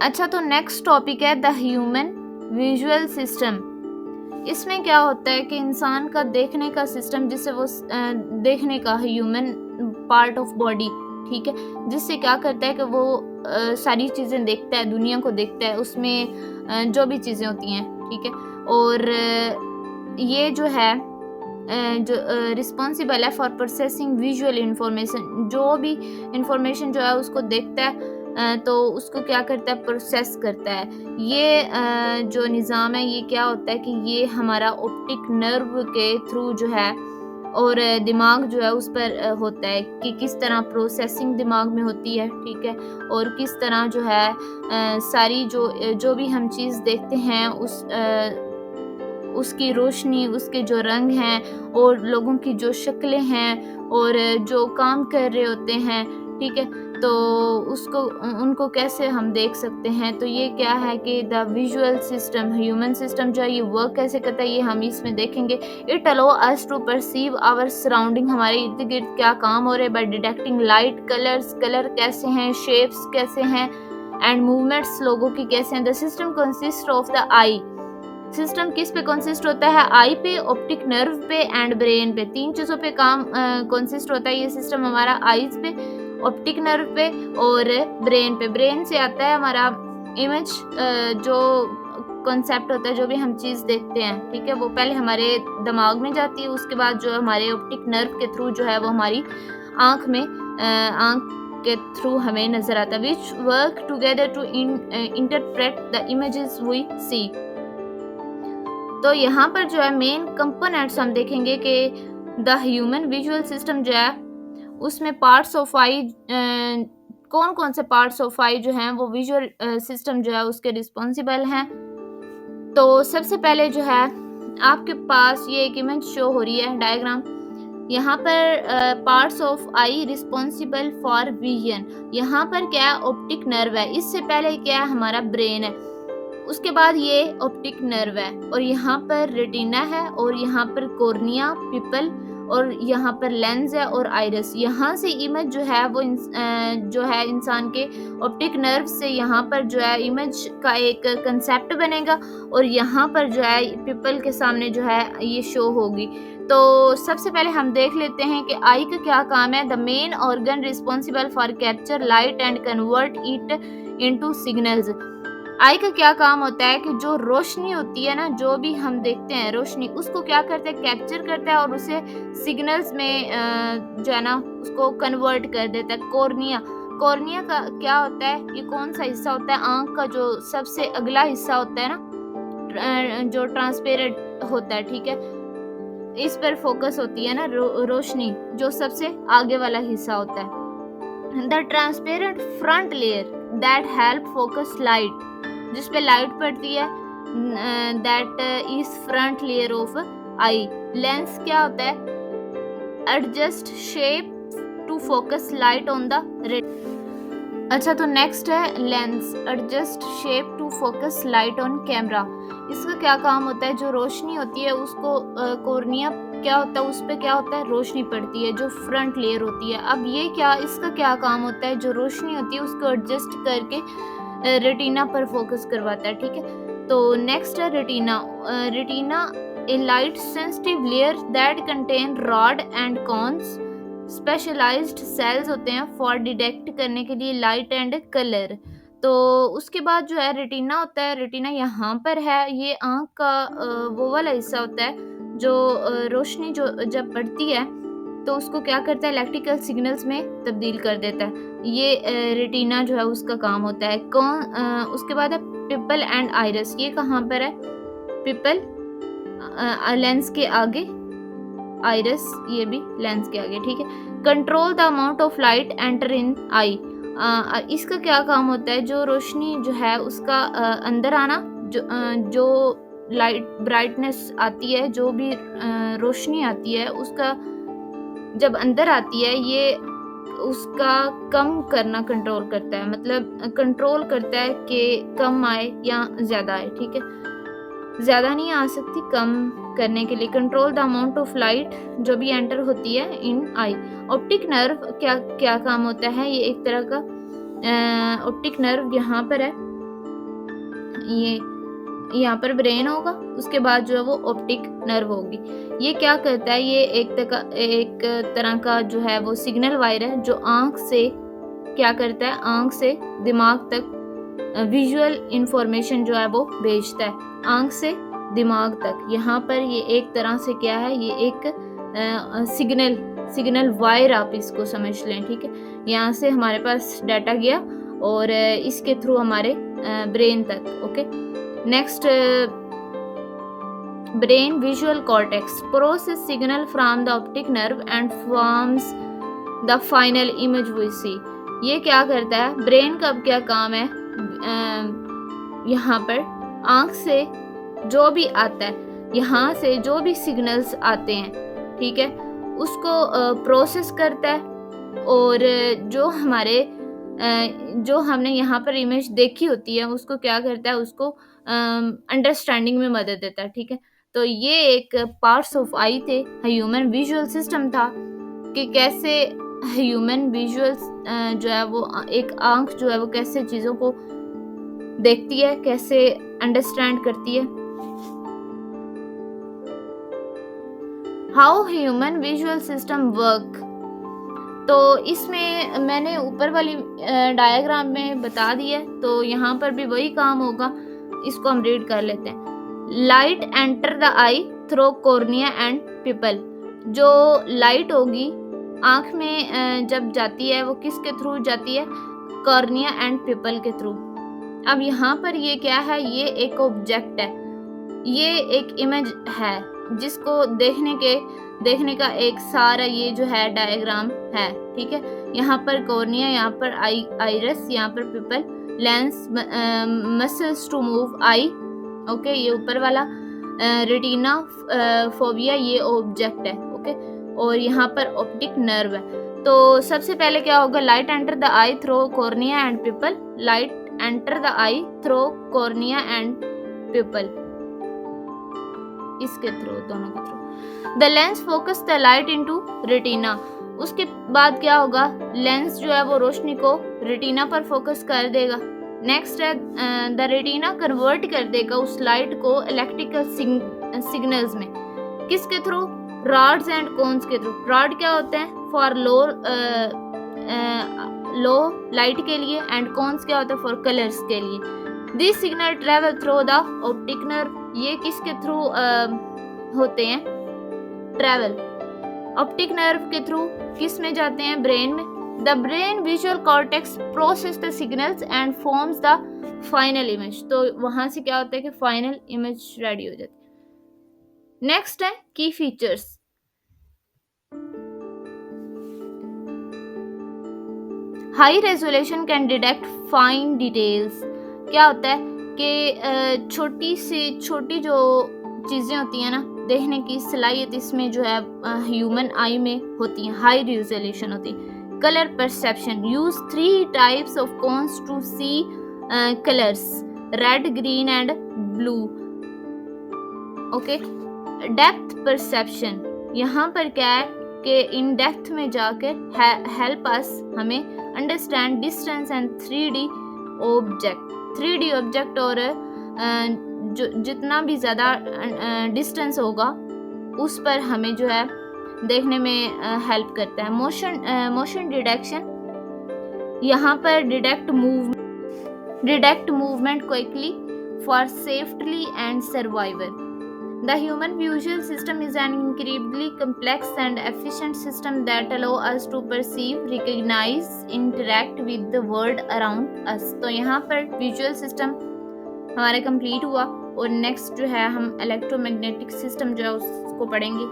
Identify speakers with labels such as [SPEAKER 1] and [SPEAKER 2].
[SPEAKER 1] अच्छा, तो next topic है द ह्यूमन विजुअल सिस्टम। इसमें क्या होता है कि इंसान का देखने का सिस्टम, जिससे वो देखने का ह्यूमन पार्ट ऑफ बॉडी, ठीक है, जिससे क्या करता है कि वो सारी चीज़ें देखता है, दुनिया को देखता है, उसमें जो भी चीज़ें होती हैं, ठीक है। और ये जो है जो रिस्पॉन्सिबल है फॉर प्रोसेसिंग विजुअल इंफॉर्मेशन, जो भी इंफॉर्मेशन जो है उसको देखता है तो उसको क्या करता है, प्रोसेस करता है। ये जो निज़ाम है ये क्या होता है कि ये हमारा ऑप्टिक नर्व के थ्रू जो है और दिमाग जो है उस पर होता है कि किस तरह प्रोसेसिंग दिमाग में होती है, ठीक है, और किस तरह जो है सारी जो भी हम चीज़ देखते हैं उसकी रोशनी, उसके जो रंग हैं और लोगों की जो शक्लें हैं और जो काम कर रहे होते हैं, ठीक है, तो उनको कैसे हम देख सकते हैं। तो ये क्या है कि the visual system, human system जो है ये वर्क कैसे करता है ये हम इसमें देखेंगे। It allow us to perceive our surrounding, हमारे इर्द गिर्द क्या काम हो रहे हैं, by detecting light, colours, colour कैसे हैं, शेप्स कैसे हैं, एंड मूवमेंट्स लोगों की कैसे हैं। The system consist of the I, system किस पे कंसिस्ट होता है, आई पे, ऑप्टिक नर्व पे एंड ब्रेन पे। तीन चीज़ों पे काम कंसिस्ट होता है ये सिस्टम हमारा, आईज पे, ऑप्टिक नर्व पे और ब्रेन पे। ब्रेन से आता है हमारा इमेज, जो कॉन्सेप्ट होता है, जो भी हम चीज़ देखते हैं, ठीक है, वो पहले हमारे दिमाग में जाती है, उसके बाद जो हमारे ऑप्टिक नर्व के थ्रू जो है वो हमारी आँख में आँख के थ्रू हमें नजर आता है, which work together to interpret the images we see. तो यहाँ पर जो है मेन कंपोनेंट्स हम देखेंगे कि द ह्यूमन विजुअल सिस्टम जो है उसमें पार्ट्स ऑफ आई, कौन कौन से पार्ट्स ऑफ आई जो हैं वो विजुअल सिस्टम जो है उसके रिस्पॉन्सिबल हैं। तो सबसे पहले जो है आपके पास ये एक इमेज शो हो रही है, डायग्राम। यहाँ पर parts of I responsible for vision, यहाँ पर क्या है, ऑप्टिक नर्व है, इससे पहले क्या है, हमारा ब्रेन है, उसके बाद ये ऑप्टिक नर्व है, और यहाँ पर रेटिना है, और यहाँ पर कॉर्निया, पिपल, और यहाँ पर लेंस है और आइरिस। यहाँ से इमेज जो है वो जो है इंसान के ऑप्टिक नर्व से यहाँ पर जो है इमेज का एक कंसेप्ट बनेगा, और यहाँ पर जो है पिपल के सामने जो है ये शो होगी। तो सबसे पहले हम देख लेते हैं कि आई का क्या काम है। The main organ responsible for capture light and convert it into signals. Eye का क्या काम होता है कि जो रोशनी होती है ना, जो भी हम देखते हैं रोशनी, उसको क्या करता है, कैप्चर करता है और उसे सिग्नल्स में जो है ना उसको कन्वर्ट कर देता है। कॉर्निया, कॉर्निया का क्या होता है, ये कौन सा हिस्सा होता है, आंख का जो सबसे अगला हिस्सा होता है ना, जो ट्रांसपेरेंट होता है, ठीक है, इस पर फोकस होती है ना रोशनी, जो सबसे आगे वाला हिस्सा होता है। The transparent front layer that help focus light, जिस पे लाइट पड़ती है, that is front layer of eye. Lens क्या होता है, adjust shape to focus light on the red. अच्छा, तो नेक्स्ट है lens, adjust shape to focus light on camera. इसका क्या काम होता है, जो रोशनी होती है उसको कॉर्निया क्या होता है, उस पे क्या होता है, रोशनी पड़ती है, जो फ्रंट लेयर होती है। अब ये क्या, इसका क्या काम होता है, जो रोशनी होती है उसको एडजस्ट करके रेटिना पर फोकस करवाता है, ठीक है। तो नेक्स्ट है retina. Retina a light sensitive layer that contain rod and cones, specialised cells होते हैं फॉर डिटेक्ट करने के लिए लाइट एंड कलर। तो उसके बाद जो है रेटिना होता है, रेटिना यहाँ पर है, ये आँख का वो वाला हिस्सा होता है जो रोशनी जो जब पड़ती है तो उसको क्या करता है, इलेक्ट्रिकल सिग्नल्स में तब्दील कर देता है। ये रेटिना जो है उसका काम होता है। उसके बाद है पिपल एंड आइरिस, ये कहाँ पर है, पिपल लेंस के आगे, आइरिस ये भी लेंस के आगे, ठीक है। Control the amount of light enter in eye, इसका क्या काम होता है, जो रोशनी जो है उसका अंदर आना, जो लाइट ब्राइटनेस आती है, जो भी रोशनी आती है उसका जब अंदर आती है ये उसका कम करना कंट्रोल करता है, मतलब कंट्रोल करता है कि कम आए या ज़्यादा आए, ठीक है, ज़्यादा नहीं आ सकती, कम करने के लिए। Control the amount of light जो भी एंटर होती है इन आई। ऑप्टिक नर्व क्या क्या काम होता है, ये एक तरह का ऑप्टिक नर्व यहाँ पर है, ये यहाँ पर ब्रेन होगा, उसके बाद जो है वो ऑप्टिक नर्व होगी। ये क्या करता है, ये एक तरह का जो है वो सिग्नल वायर है जो आँख से क्या करता है, आँख से दिमाग तक विजुअल इंफॉर्मेशन जो है वो भेजता है, आँख से दिमाग तक। यहाँ पर ये एक तरह से क्या है, ये एक सिग्नल वायर आप इसको समझ लें, ठीक है। यहाँ से हमारे पास डाटा गया और इसके थ्रू हमारे ब्रेन तक। Okay, next, brain visual cortex process signal from the optic nerve and forms the final image we see। ये क्या करता है, ब्रेन का अब क्या काम है, यहाँ पर आँख से जो भी आता है, यहाँ से जो भी सिग्नल्स आते हैं, ठीक है, उसको प्रोसेस करता है और जो हमने यहाँ पर इमेज देखी होती है उसको क्या करता है, उसको अंडरस्टैंडिंग में मदद देता है, ठीक है। तो ये एक पार्ट्स ऑफ आई थे, ह्यूमन विजुअल सिस्टम था कि कैसे ह्यूमन विजुअल जो है वो एक आँख जो है वो कैसे चीज़ों को देखती है, कैसे अंडरस्टैंड करती है। How human visual system work, तो इसमें मैंने ऊपर वाली डायग्राम में बता दिया, तो यहाँ पर भी वही काम होगा, इसको हम रीड कर लेते हैं। Light enter the I through cornea and people, जो लाइट होगी आँख में जब जाती है वो किसके थ्रू जाती है, कॉर्निया एंड पिपल के थ्रू। अब यहाँ पर ये क्या है, ये एक ऑब्जेक्ट है, ये एक इमेज है जिसको देखने का एक सारा ये जो है डायग्राम है, ठीक है। यहाँ पर कॉर्निया, यहाँ पर आइरिस, यहाँ पर pupil, lens, muscles to move eye, okay, ये ऊपर वाला, रेटिना, फोबिया, ये ऑब्जेक्ट है, ओके, और यहाँ पर ऑप्टिक नर्व है। तो सबसे पहले क्या होगा, light enter the I through cornea and people, light enter the I through cornea and people, इसके थ्रू, दोनों के through. The lens focus the light into retina, उसके बाद क्या होगा, लेंस जो है वो रोशनी को रेटिना पर फोकस कर देगा। नेक्स्ट है द रेटिना कन्वर्ट कर देगा उस लाइट को इलेक्ट्रिकल सिग्नल्स में, किसके थ्रू, रॉड्स एंड कोन्स के थ्रू। रॉड क्या होते हैं, फॉर लो लाइट के लिए, एंड कोन्स क्या होता है, फॉर कलर्स के लिए। This signal travel through the optic nerve, ये किसके थ्रू होते हैं, ट्रेवल ऑप्टिक नर्व के थ्रू, किस में जाते हैं, ब्रेन में। The brain visual cortex process the signals and forms the final image, तो वहां से क्या होता है कि फाइनल इमेज रेडी हो जाती है। नेक्स्ट है की features. High resolution can detect fine details, क्या होता है कि छोटी से छोटी जो चीज़ें होती हैं ना, देखने की सलाहियत इसमें जो है ह्यूमन आई में होती है, हाई रेजोल्यूशन होती है। Colour perception, use 3 types of cones to see colours, red, green and blue, okay. Depth perception, यहाँ पर क्या है कि इन डेप्थ में जाकर हेल्प अस, हमें understand distance and 3D object और जो जितना भी ज़्यादा डिस्टेंस होगा उस पर हमें जो है देखने में हेल्प करता है। मोशन डिटेक्शन, यहाँ पर detect movement quickly for safety and survival. The human visual system is an incredibly complex and efficient system that allow us to perceive, recognize, interact with the world around us। तो यहाँ पर visual system हमारा complete हुआ और next जो है हम electromagnetic system जो है उसको पढ़ेंगे।